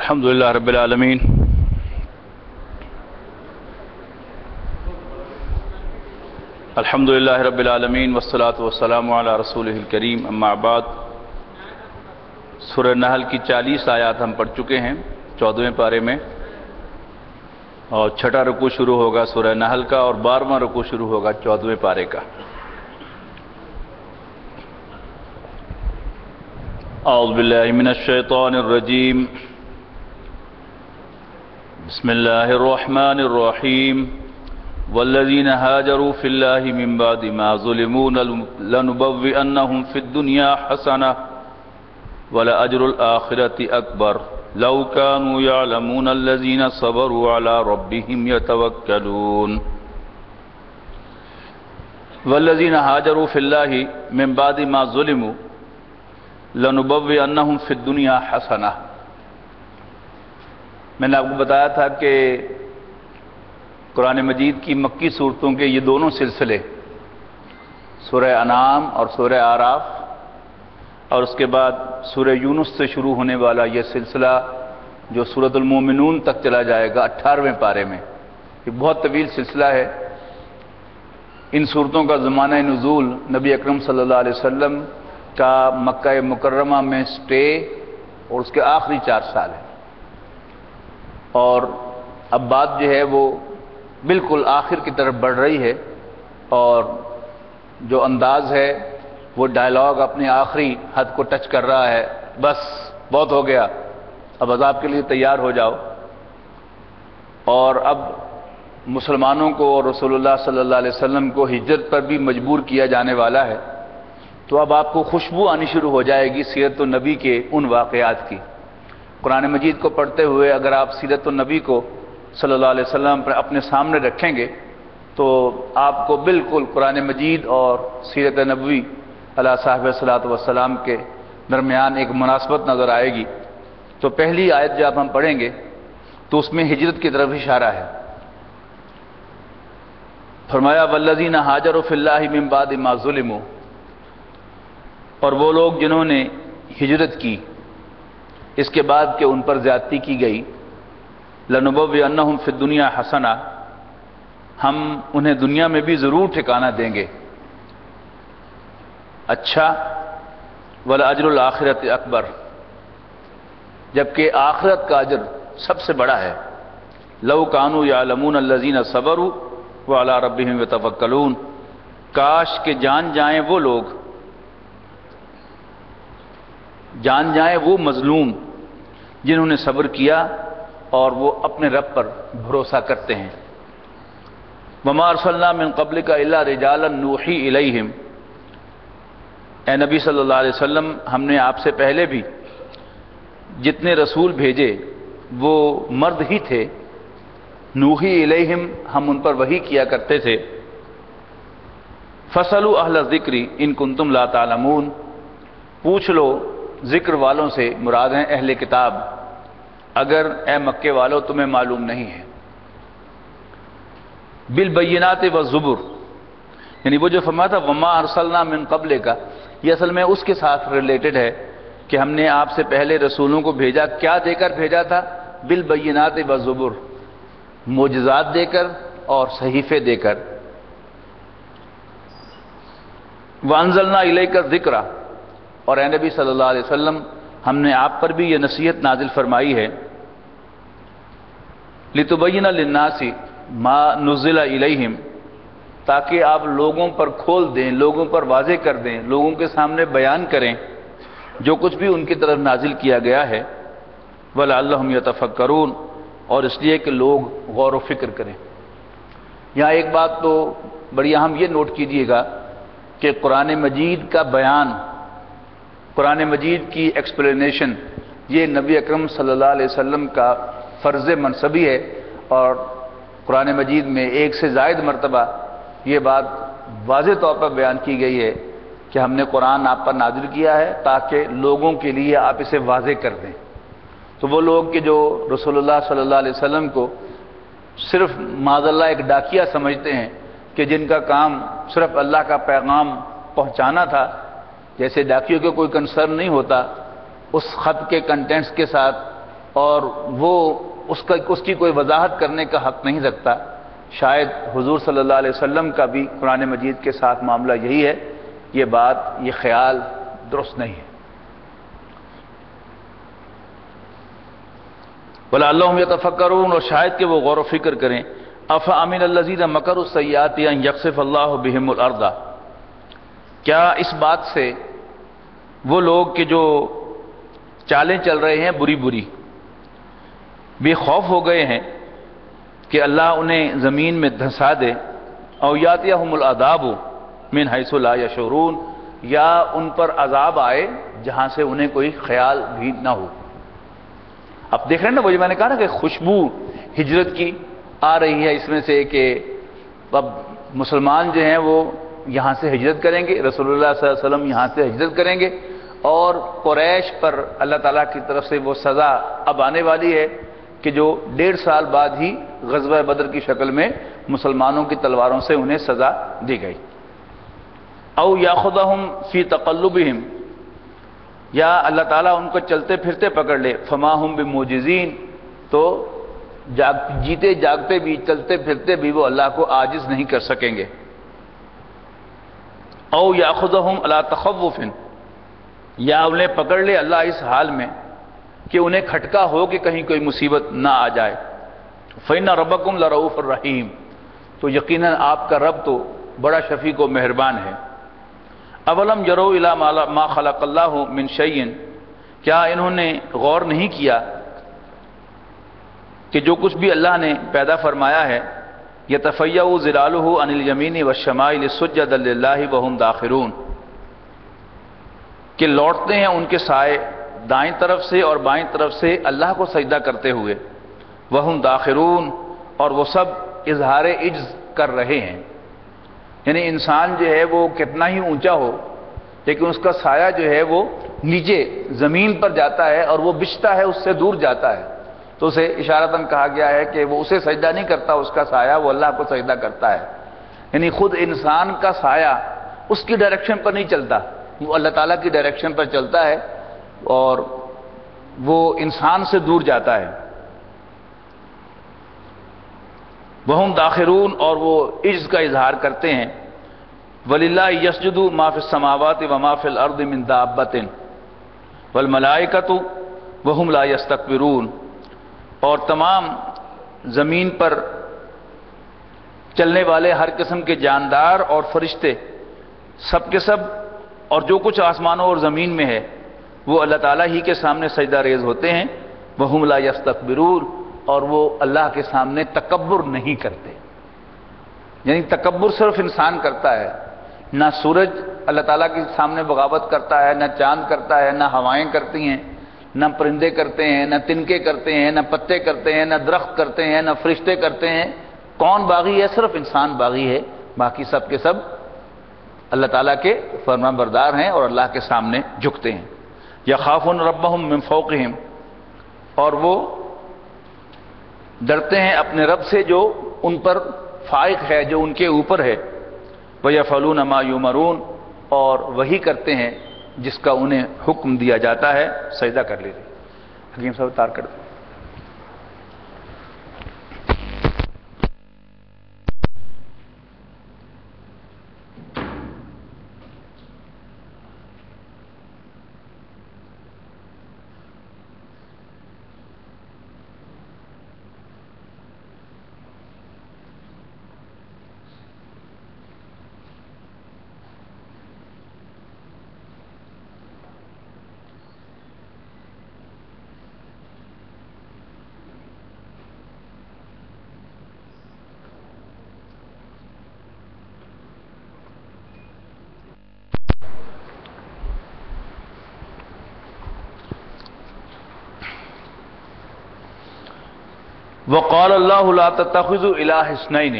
الحمد للہ رب العالمین الحمد للہ رب العالمین والصلاة والسلام علی رسولہ الکریم، اما بعد۔ سورہ نحل کی 40 آیات ہم پڑھ چکے ہیں 14ویں پارے میں، اور چھٹا رکوع شروع ہوگا سورہ نحل کا، اور 12واں رکوع شروع ہوگا 14ویں پارے کا۔ اعوذ باللہ من الشیطان الرجیم، بسم اللہ الرحمن الرحیم۔ والذین هاجروا فی اللہ من بعد ما ظلموا لنبوئنہم فی الدنیا حسنہ ولأجر الآخرة اکبر لو كانوا يعلمون الذین صبروا علی ربهم یتوکلون۔ والذین هاجروا فی اللہ من بعد ما ظلموا لنبوئنہم فی الدنیا حسنہ۔ میں نے آپ کو بتایا تھا کہ قرآن مجید کی مکی صورتوں کے یہ دونوں سلسلے، سورہ انعام اور سورہ اعراف، اور اس کے بعد سورہ یونس سے شروع ہونے والا یہ سلسلہ جو سورۃ المومنون تک چلا جائے گا 18ویں پارے میں، یہ بہت طویل سلسلہ ہے۔ ان صورتوں کا زمانہ نزول نبی اکرم صلی اللہ علیہ وسلم کا مکہ مکرمہ میں سٹے اور اس کے آخری 4 سال ہیں، اور اب بات جو ہے وہ بالکل آخر کی طرف بڑھ رہی ہے، اور جو انداز ہے وہ ڈائلاگ اپنے آخری حد کو ٹچ کر رہا ہے۔ بس بہت ہو گیا، اب عذاب کے لیے تیار ہو جاؤ۔ اور اب مسلمانوں کو اور رسول اللہ صلی اللہ علیہ وسلم کو ہجرت پر بھی مجبور کیا جانے والا ہے، تو اب آپ کو خوشبو آنی شروع ہو جائے گی سیرت النبی کے ان واقعات کی۔ قرآن مجید کو پڑھتے ہوئے اگر آپ سیرت النبی کو صلی اللہ علیہ وسلم پر اپنے سامنے رکھیں گے تو آپ کو بالکل قرآن مجید اور سیرت نبوی علیہ صاحب صلاۃ والسلام کے درمیان ایک مناسبت نظر آئے گی۔ تو پہلی آیت جب ہم پڑھیں گے تو اس میں ہجرت کی طرف اشارہ ہے۔ فرمایا والذین ہاجروا فی اللہ من بعد ما ظلموا، اور وہ لوگ جنہوں نے ہجرت کی اس کے بعد کہ ان پر زیادتی کی گئی، لنبوئنہم فی الدنیا حسنہ، ہم انہیں دنیا میں بھی ضرور ٹھکانہ دیں گے اچھا، ولاجر الآخرۃ اکبر، جبکہ آخرت کا اجر سب سے بڑا ہے۔ لو کانوا یعلمون الذین صبروا وعلی ربہم یتوکلون، کاش کہ جان جائیں وہ لوگ، جان جائیں وہ مظلوم جنہوں نے صبر کیا اور وہ اپنے رب پر بھروسہ کرتے ہیں۔ وما ارسلنا من قبلک الا رجالا نوحی الیہم، اے نبی صلی اللہ علیہ وسلم، ہم نے آپ سے پہلے بھی جتنے رسول بھیجے وہ مرد ہی تھے، نوحی الیہم، ہم ان پر وحی کیا کرتے تھے۔ فاسألوا اہل الذکر ان کنتم لا تعلمون، پوچھ لو ذکر والوں سے، مراد ہیں اہل کتاب، اگر اے مکے والوں تمہیں معلوم نہیں ہے۔ بالبینات والزبر، یعنی وہ جو فرمایا تھا وما ارسلنا من قبل کا، یہ اصل میں اس کے ساتھ ریلیٹڈ ہے کہ ہم نے آپ سے پہلے رسولوں کو بھیجا، کیا دے کر بھیجا تھا؟ بالبینات والزبر، معجزات دے کر اور صحیفے دے کر۔ وانزلنا الیک الذکر، اور اے نبی صلی اللہ علیہ وسلم ہم نے آپ پر بھی یہ نصیحت نازل فرمائی ہے، لتبین للناس ما نزل الیہم، تاکہ آپ لوگوں پر کھول دیں، لوگوں پر واضح کر دیں، لوگوں کے سامنے بیان کریں جو کچھ بھی ان کی طرف نازل کیا گیا ہے، ولعلہم یتفکرون، اور اس لیے کہ لوگ غور و فکر کریں۔ یہاں ایک بات تو بڑی اہم یہ نوٹ کیجئے گا کہ قرآن مجید کا بیان، قرآن مجید کی ایکسپلینیشن، یہ نبی اکرم صلی اللہ علیہ وسلم کا فرض منصبی ہے، اور قرآن مجید میں ایک سے زائد مرتبہ یہ بات واضح طور پر بیان کی گئی ہے کہ ہم نے قرآن آپ پر نازل کیا ہے تاکہ لوگوں کے لیے آپ اسے واضح کر دیں۔ تو وہ لوگ کہ جو رسول اللہ صلی اللہ علیہ وسلم کو صرف معاذ اللہ ایک ڈاکیہ سمجھتے ہیں کہ جن کا کام صرف اللہ کا پیغام پہنچانا تھا، جیسے ڈاکیوں کو کوئی کنسرن نہیں ہوتا اس خط کے کنٹینٹس کے ساتھ اور وہ اس کی کوئی وضاحت کرنے کا حق نہیں رکھتا. شاید حضور صلی اللہ علیہ وسلم کا بھی قرآن مجید کے ساتھ معاملہ یہی ہے. یہ بات، یہ خیال درست نہیں ہے. وَلَعَلَّهُمْ يَتَفَكَّرُونَ، اور شاید کہ وہ غور و فکر کریں. أَفَأَمِنَ الَّذِينَ مَكَرُوا السَّيِّئَاتِ أَن يَخْسِفَ اللَّهُ بِهِمُ الْأَرْضَ، کیا اس بات سے وہ لوگ کہ جو چالیں چل رہے ہیں بری بری، بے خوف ہو گئے ہیں کہ اللہ انہیں زمین میں دھنسا دے. أَوْ يَأْتِيَهُمُ الْعَذَابُ مِنْ حَيْثُ لَا يَشْعُرُونَ، یا ان پر عذاب آئے جہاں سے انہیں کوئی خیال بھی نہ ہو. اب دیکھ رہے ہیں نا، وہ جو میں نے کہا نا کہ خوشبو ہجرت کی آ رہی ہے اس میں سے، کہ اب مسلمان جو ہیں وہ یہاں سے ہجرت کریں گے، رسول اللہ صلی اللہ علیہ وسلم یہاں سے ہجرت کریں گے، اور قریش پر اللہ تعالیٰ کی طرف سے وہ سزا اب آنے والی ہے کہ جو 1.5 سال بعد ہی غزوہ بدر کی شکل میں مسلمانوں کی تلواروں سے انہیں سزا دی گئی. او یاخذہم فی تقلبہم، یا اللہ تعالیٰ ان کو چلتے پھرتے پکڑ لے. فما ہم بمعجزین، تو جیتے جاگتے بھی چلتے پھرتے بھی وہ اللہ کو عاجز نہیں کر سکیں گے. او یاخذہم علی تخوف، یا انہیں پکڑ لے اللہ اس حال میں کہ انہیں کھٹکا ہو کہ کہیں کوئی مصیبت نہ آ جائے. فإن ربکم لرؤوف الرحیم، تو یقیناً آپ کا رب تو بڑا شفیق و مہربان ہے. اولم یروا الی ما خلق اللہ من شیء، کیا انہوں نے غور نہیں کیا کہ جو کچھ بھی اللہ نے پیدا فرمایا ہے، یتفیأ ظلالہ عن الیمین والشمائل سجدا للہ وہم داخرون، کہ لوٹتے ہیں ان کے سائے دائیں طرف سے اور بائیں طرف سے اللہ کو سجدہ کرتے ہوئے. وہم داخرون، اور وہ سب اظہار عجز کر رہے ہیں. یعنی انسان جو ہے وہ کتنا ہی اونچا ہو لیکن اس کا سایہ جو ہے وہ نیچے زمین پر جاتا ہے اور وہ بچتا ہے، اس سے دور جاتا ہے. تو اسے اشارتاً کہا گیا ہے کہ وہ اسے سجدہ نہیں کرتا، اس کا سایہ وہ اللہ کو سجدہ کرتا ہے. یعنی خود انسان کا سایہ اس کی ڈائریکشن پر نہیں چلتا، وہ اللہ تعالیٰ کی ڈائریکشن پر چلتا ہے اور وہ انسان سے دور جاتا ہے. وہم داخرون، اور وہ عجز کا اظہار کرتے ہیں. وَلِلَّهِ يَسْجُدُ مَا فِي السَّمَاوَاتِ وَمَا فِي الْأَرْضِ مِن دَابَّةٍ وَالْمَلَائِكَةُ وَهُمْ لَا يَسْتَكْبِرُونَ، اور تمام زمین پر چلنے والے ہر قسم کے جاندار اور فرشتے سب کے سب، اور جو کچھ آسمانوں اور زمین میں ہے، وہ اللہ تعالیٰ ہی کے سامنے سجدہ ریز ہوتے ہیں. وَهُمْ لَا يَسْتَكْبِرُونَ، اور وہ اللہ کے سامنے تکبر نہیں کرتے. یعنی تکبر صرف انسان کرتا ہے، نہ سورج اللہ تعالیٰ کے سامنے بغاوت کرتا ہے، نہ چاند کرتا ہے، نہ ہوائیں کرتی ہیں، نہ پرندے کرتے ہیں، نہ تنکے کرتے ہیں، نہ پتے کرتے ہیں، نہ درخت کرتے ہیں، نہ فرشتے کرتے ہیں. کون باغی ہے؟ صرف انسان باغی ہے، باقی سب کے سب اللہ تعالیٰ کے فرما بردار ہیں اور اللہ کے سامنے جھکتے ہیں. یخافون ربہم من فوقہم، اور وہ ڈرتے ہیں اپنے رب سے جو ان پر فائق ہے، جو ان کے اوپر ہے. وَيَفْعَلُونَ مَا يُؤْمَرُونَ، اور وہی کرتے ہیں جس کا انہیں حکم دیا جاتا ہے. سجدہ کر لیجیے. حکیم صاحب تار کر دیں. وقال اللہ لا تتخذوا الہ اثنین،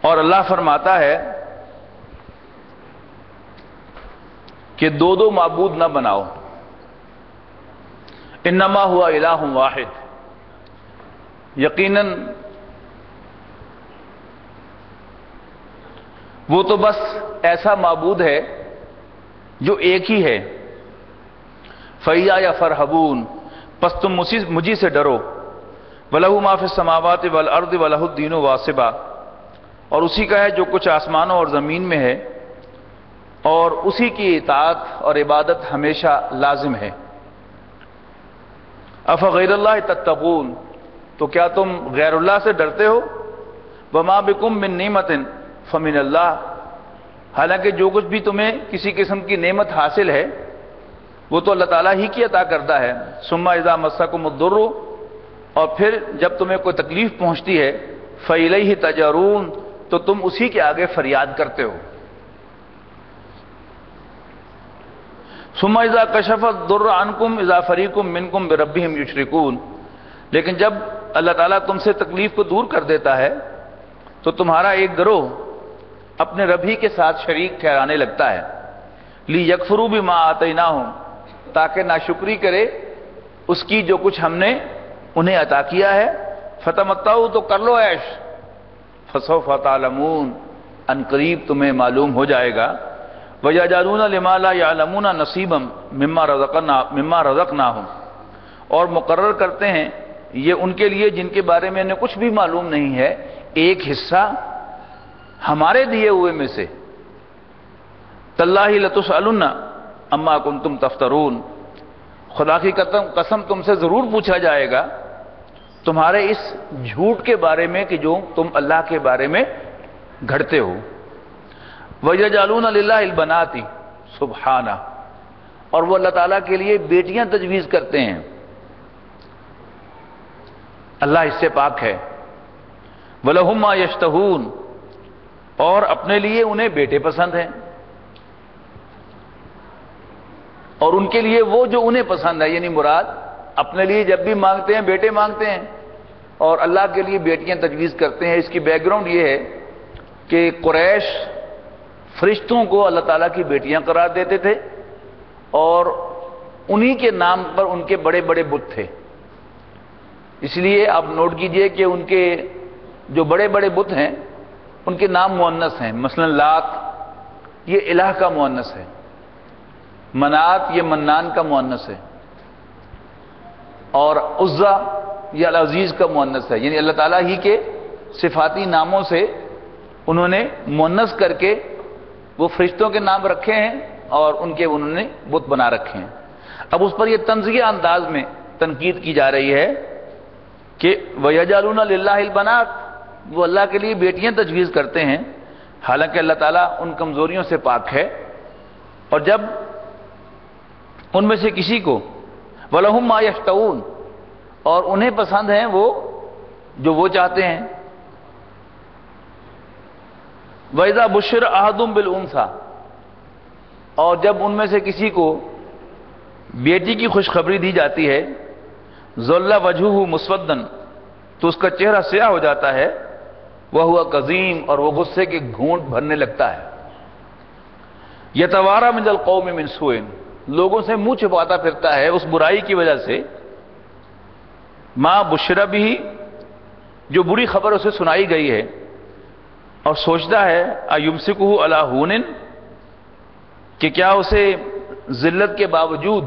اور اللہ فرماتا ہے کہ دو دو معبود نہ بناؤ. انما ہوا الہ واحد، یقیناً وہ تو بس ایسا معبود ہے جو ایک ہی ہے. فَإِيَّايَ فَارْهَبُونَ، پس تم مجھی سے ڈرو، وَلَهُ مَا فِي السَّمَاوَاتِ وَالْأَرْضِ وَلَهُ الدِّينُ وَاصِبًا، اور اسی کا ہے جو کچھ آسمانوں اور زمین میں ہے، اور اسی کی اطاعت اور عبادت ہمیشہ لازم ہے۔ أَفَغَيْرَ اللَّهِ تَتَّقُونَ، تو کیا تم غیر اللہ سے ڈرتے ہو؟ وَمَا بِكُم مِّن نِّعْمَةٍ فَمِنَ اللَّهِ، حالانکہ جو کچھ بھی تمہیں کسی قسم کی نعمت حاصل ہے وہ تو اللہ تعالیٰ ہی کی عطا کرتا ہے۔ ثُمَّ إِذَا مَسَّكُمُ الضُّرُّ، اور پھر جب تمہیں کوئی تکلیف پہنچتی ہے، فَإِلَيْهِ تَجَرُونَ، تو تم اسی کے آگے فریاد کرتے ہو۔ ثُمَّ إِذَا كَشَفَ الضُّرَّ عَنْكُمْ إِذَا فَرِيقٌ مِّنكُمْ بِرَبِّهِمْ يُشْرِكُونَ، لیکن جب اللہ تعالیٰ تم سے تکلیف کو دور کر دیتا ہے تو تمہارا ایک گروہ اپنے رب ہی کے ساتھ شریک ٹھہرانے لگتا ہے۔ لِيَكْفُرُوا بِمَا آتَيْنَاهُمْ، تاکہ ناشکری کرے اس کی جو کچھ ہم نے انہیں عطا کیا ہے۔ فَتَمَتَّعُوا، تو کر لو عیش، فَسَوْفَ تَعْلَمُونَ، ان قریب تمہیں معلوم ہو جائے گا۔ وَيَجْعَلُونَ لِمَا لَا يَعْلَمُونَ نَصِيبًا مِّمَّا رَزَقْنَاهُمْ، اور مقرر کرتے ہیں یہ ان کے لیے جن کے بارے میں انہیں کچھ بھی معلوم نہیں ہے، ایک حصہ ہمارے دیے ہوئے میں سے۔ تَاللَّهِ لَتُسْأَلُنَّ عَمَّا كُنتُمْ تَفْتَرُونَ، خدا کی قسم تم سے ضرور پوچھا جائے گا تمہارے اس جھوٹ کے بارے میں کہ جو تم اللہ کے بارے میں گھڑتے ہو۔ وَيَجْعَلُونَ لِلَّهِ الْبَنَاتِ سُبْحَانَهُ، اور وہ اللہ تعالیٰ کے لیے بیٹیاں تجویز کرتے ہیں، اللہ اس سے پاک ہے۔ وَلَهُم مَّا يَشْتَهُونَ، اور اپنے لیے انہیں بیٹے پسند ہیں، اور ان کے لیے وہ جو انہیں پسند ہے، یعنی مراد اپنے لیے جب بھی مانگتے ہیں بیٹے مانگتے ہیں، اور اللہ کے لیے بیٹیاں تجویز کرتے ہیں۔ اس کی بیک گراؤنڈ یہ ہے کہ قریش فرشتوں کو اللہ تعالیٰ کی بیٹیاں قرار دیتے تھے، اور انہی کے نام پر ان کے بڑے بڑے بت تھے۔ اس لیے آپ نوٹ کیجئے کہ ان کے جو بڑے بڑے بت ہیں ان کے نام مؤنث ہیں، مثلا لات یہ الہ کا مؤنث ہے، منات یہ منان کا مؤنث ہے، اور عزا یہ العزیز کا مؤنث ہے، یعنی اللہ تعالیٰ ہی کے صفاتی ناموں سے انہوں نے مؤنث کر کے وہ فرشتوں کے نام رکھے ہیں اور ان کے انہوں نے بت بنا رکھے ہیں۔ اب اس پر یہ طنزیہ انداز میں تنقید کی جا رہی ہے کہ وَيَجْعَلُونَ لِلَّهِ الْبَنَاتِ، وہ اللہ کے لیے بیٹیاں تجویز کرتے ہیں، حالانکہ اللہ تعالیٰ ان کمزوریوں سے پاک ہے۔ اور جب ان میں سے کسی کو وَلَهُم مَّا يَشْتَهُونَ، اور انہیں پسند ہیں وہ جو وہ چاہتے ہیں۔ وَإِذَا بُشِّرَ أَحَدٌ بِالْأُنثَىٰ، اور جب ان میں سے کسی کو بیٹی کی خوشخبری دی جاتی ہے، ظَلَّ وَجْهُهُ مُسْوَدًّا، تو اس کا چہرہ سیاہ ہو جاتا ہے، وَهُوَ كَظِيمٌ، اور وہ غصے کے گھونٹ بھرنے لگتا ہے۔ يَتَوَارَىٰ مِنَ الْقَوْمِ مِنْ سُوءٍ، لوگوں سے منہ چھپاتا پھرتا ہے اس برائی کی وجہ سے، مَا بُشِّرَ بِهِ، جو بری خبر اسے سنائی گئی ہے، اور سوچتا ہے أَيُمْسِكُهُ عَلَىٰ هُونٍ، کہ کیا اسے ذلت کے باوجود،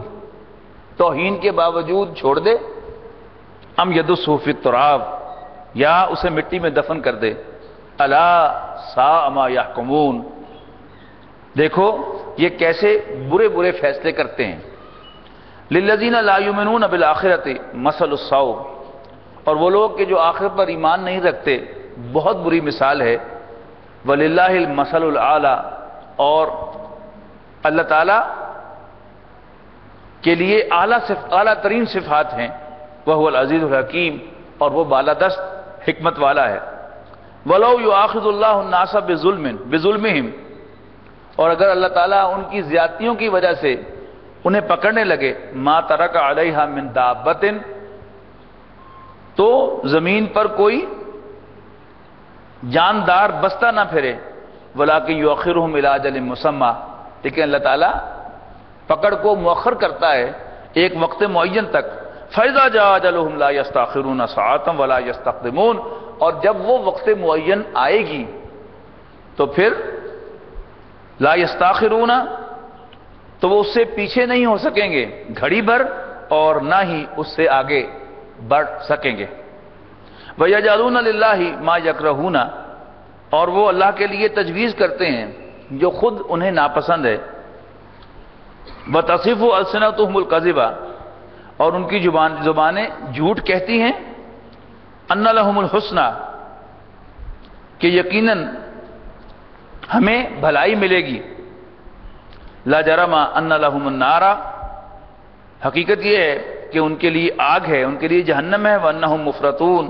توہین کے باوجود چھوڑ دے، ام يَدُسُّهُ فِي التُّرَابِ، یا اسے مٹی میں دفن کر دے۔ أَلَا سَاءَ مَا يَحْكُمُونَ، دیکھو یہ کیسے برے برے فیصلے کرتے ہیں۔ لِلَّذِينَ لَا يُؤْمِنُونَ بِالْآخِرَةِ مَثَلُ السَّوْءِ، اور وہ لوگ کہ جو آخرت پر ایمان نہیں رکھتے بہت بری مثال ہے۔ وَلِلَّهِ الْمَثَلُ الْأَعْلَىٰ، اور اللہ تعالیٰ کے لیے اعلیٰ ترین صفات ہیں۔ وَهُوَ الْعَزِيزُ الْحَكِيمُ، اور وہ بالادست حکمت والا ہے۔ وَلَوْ يُؤَاخِذُ اللَّهُ النَّاسَ بِظُلْمِهِمْ، اور اگر اللہ تعالیٰ ان کی زیادتیوں کی وجہ سے انہیں پکڑنے لگے، مَا تَرَكَ عَلَيْهَا مِن دَابَّةٍ، تو زمین پر کوئی جاندار بستہ نہ پھرے، وَلَٰكِن يُؤَخِّرُهُمْ إِلَىٰ أَجَلٍ مُّسَمًّى، لیکن اللہ تعالیٰ پکڑ کو مؤخر کرتا ہے ایک وقت معین تک۔ فَإِذَا جَاءَ أَجَلُهُمْ لَا يَسْتَأْخِرُونَ سَاعَةً وَلَا يَسْتَقْدِمُونَ، اور جب وہ وقت معین آئے گی تو پھر لا يستاخرون، تو وہ اس سے پیچھے نہیں ہو سکیں گے گھڑی بھر اور نہ ہی اس سے آگے بڑھ سکیں گے۔ وَيَجْعَلُونَ لِلَّهِ مَا يَكْرَهُونَ، اور وہ اللہ کے لیے تجویز کرتے ہیں جو خود انہیں ناپسند ہے۔ وَتَصِفُ أَلْسِنَتُهُمُ الْكَذِبَ، اور ان کی زبانیں جھوٹ کہتی ہیں، أَنَّ لَهُمُ الْحُسْنَى، کہ یقیناً ہمیں بھلائی ملے گی، لا جرم ان لهم النار، حقیقت یہ ہے کہ ان کے لیے آگ ہے، ان کے لیے جہنم ہے، وانہم مفرطون،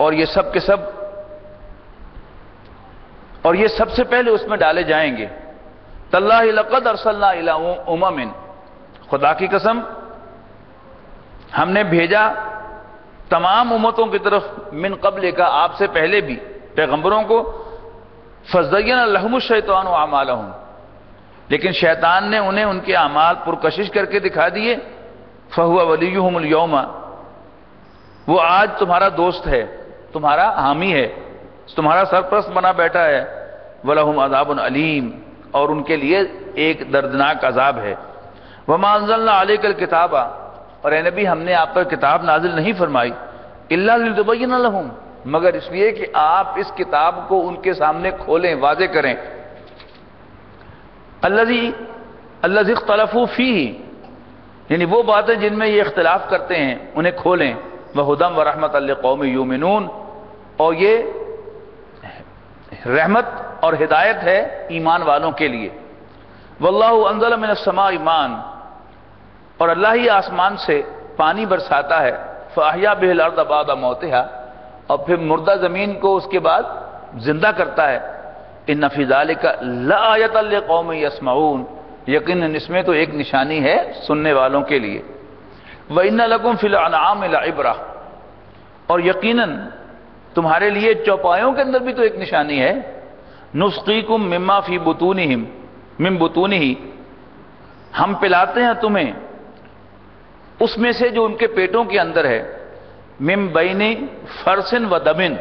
اور یہ سب کے سب سے پہلے اس میں ڈالے جائیں گے۔ تاللہ لقد ارسلنا الی امم، خدا کی قسم ہم نے بھیجا تمام امتوں کی طرف، من قبل کا، آپ سے پہلے بھی پیغمبروں کو، فزین لهم الشیطان اعمالهم، لیکن شیطان نے انہیں ان کے اعمال پرکشش کر کے دکھا دیے۔ فہو ولیہم اليوم، وہ آج تمہارا دوست ہے، تمہارا حامی ہے، تمہارا سرپرست بنا بیٹھا ہے۔ وَلَهُمْ عَذَابٌ عَلِيمٌ، اور ان کے لیے ایک دردناک عذاب ہے۔ وَمَا أَنزَلْنَا عَلَيْكَ الْكِتَابَ، اور اے نبی ہم نے آپ پر کتاب نازل نہیں فرمائی، إِلَّا لِتُبَيِّنَ لَهُمْ، مگر اس لیے کہ آپ اس کتاب کو ان کے سامنے کھولیں، واضح کریں۔ الذی اختلفوا فیہ، یعنی وہ باتیں جن میں یہ اختلاف کرتے ہیں انہیں کھولیں۔ وہدی ورحمۃ لقوم یؤمنون، اور یہ رحمت اور ہدایت ہے ایمان والوں کے لیے۔ واللہ انزل من السماء ماء، اور اللہ ہی آسمان سے پانی برساتا ہے، فاحیا بہ الارض بعد موتها، اور پھر مردہ زمین کو اس کے بعد زندہ کرتا ہے۔ ان فی ذلک لآیۃ لقوم یسمعون، یقیناً اس میں تو ایک نشانی ہے سننے والوں کے لیے۔ وَإِنَّ لَكُمْ فِي الْأَنْعَامِ لَعِبْرَةً، اور یقیناً تمہارے لیے چوپایوں کے اندر بھی تو ایک نشانی ہے۔ نُسْقِيكُم مِّمَّا فِي بُطُونِهِمْ مِن بُطُونِهِ، ہم پلاتے ہیں تمہیں اس میں سے جو ان کے پیٹوں کے اندر ہے، مِن بَيْنِ فَرْثٍ وَدَمٍ،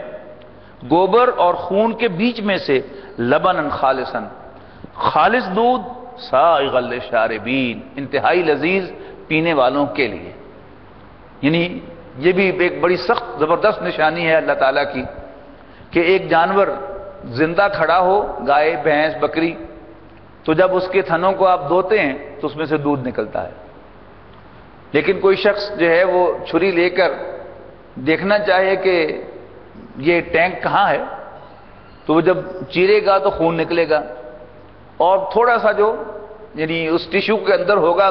گوبر اور خون کے بیچ میں سے، لبنًا خالصاً، خالص دودھ، سائغا للشاربین، انتہائی لذیذ پینے والوں کے لیے۔ یعنی یہ بھی ایک بڑی سخت زبردست نشانی ہے اللہ تعالیٰ کی کہ ایک جانور زندہ کھڑا ہو، گائے، بھینس، بکری، تو جب اس کے تھنوں کو آپ دھوتے ہیں تو اس میں سے دودھ نکلتا ہے، لیکن کوئی شخص جو ہے وہ چھری لے کر دیکھنا چاہے کہ یہ ٹینک کہاں ہے، تو وہ جب چیرے گا تو خون نکلے گا، اور تھوڑا سا جو یعنی اس ٹیشو کے اندر ہوگا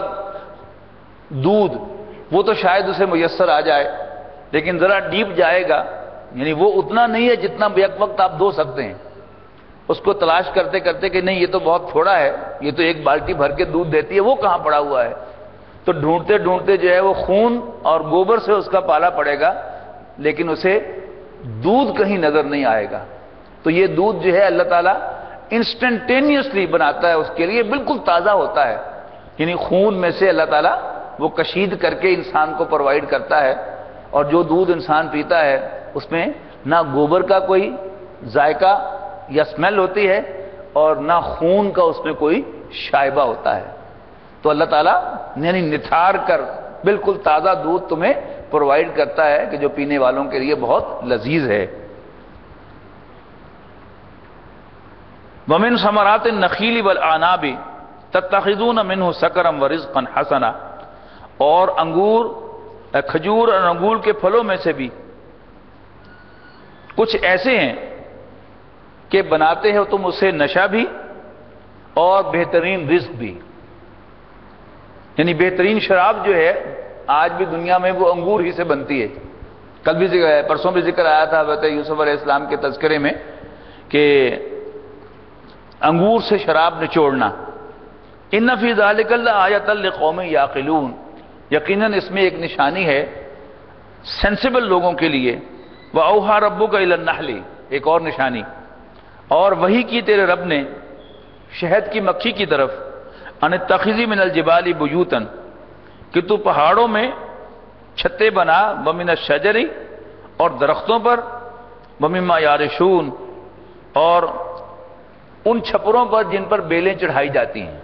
دودھ، وہ تو شاید اسے میسر آ جائے، لیکن ذرا ڈیپ جائے گا، یعنی وہ اتنا نہیں ہے جتنا بیک وقت آپ دھو سکتے ہیں۔ اس کو تلاش کرتے کرتے کہ نہیں یہ تو بہت تھوڑا ہے، یہ تو ایک بالٹی بھر کے دودھ دیتی ہے، وہ کہاں پڑا ہوا ہے، تو ڈھونڈتے ڈھونڈتے جو ہے وہ خون اور گوبر سے اس کا پالا پڑے گا، لیکن اسے دودھ کہیں نظر نہیں آئے گا۔ تو یہ دودھ جو ہے اللہ تعالیٰ انسٹنٹینیسلی بناتا ہے، اس کے لیے بالکل تازہ ہوتا ہے، یعنی خون میں سے اللہ تعالیٰ وہ کشید کر کے انسان کو پرووائڈ کرتا ہے، اور جو دودھ انسان پیتا ہے اس میں نہ گوبر کا کوئی ذائقہ یا اسمیل ہوتی ہے، اور نہ خون کا اس میں کوئی شائبہ ہوتا ہے۔ تو اللہ تعالیٰ یعنی نتھار کر بالکل تازہ دودھ تمہیں پرووائڈ کرتا ہے کہ جو پینے والوں کے لیے بہت لذیذ ہے۔ وَمِن ثَمَرَاتِ النَّخِيلِ وَالْأَعْنَابِ تَتَّخِذُونَ مِنْهُ سَكَرًا وَرِزْقًا حَسَنًا، اور انگور، کھجور اور انگور کے پھلوں میں سے بھی کچھ ایسے ہیں کہ بناتے ہو تم اسے نشہ بھی اور بہترین رزق بھی، یعنی بہترین شراب جو ہے آج بھی دنیا میں وہ انگور ہی سے بنتی ہے۔ کل بھی پرسوں بھی ذکر آیا تھا حضرت یوسف علیہ السلام کے تذکرے میں کہ انگور سے شراب نچوڑنا۔ ان فی ذلک لآیۃ لقوم یعقلون، یقیناً اس میں ایک نشانی ہے سینسیبل لوگوں کے لیے۔ وَأَوْحَىٰ رَبُّكَ إِلَى النَّحْلِ، ایک اور نشانی، اور وحی کی تیرے رب نے شہد کی مکھی کی طرف، ان اتخذی من الجبال بیوتن، کہ تو پہاڑوں میں چھتے بنا، ومن الشجر، اور درختوں پر، ومما یارشون، اور ان چھپروں پر جن پر بیلیں چڑھائی جاتی ہیں۔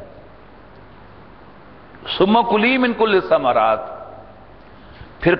ثم کلی من کل ثمرات، پھر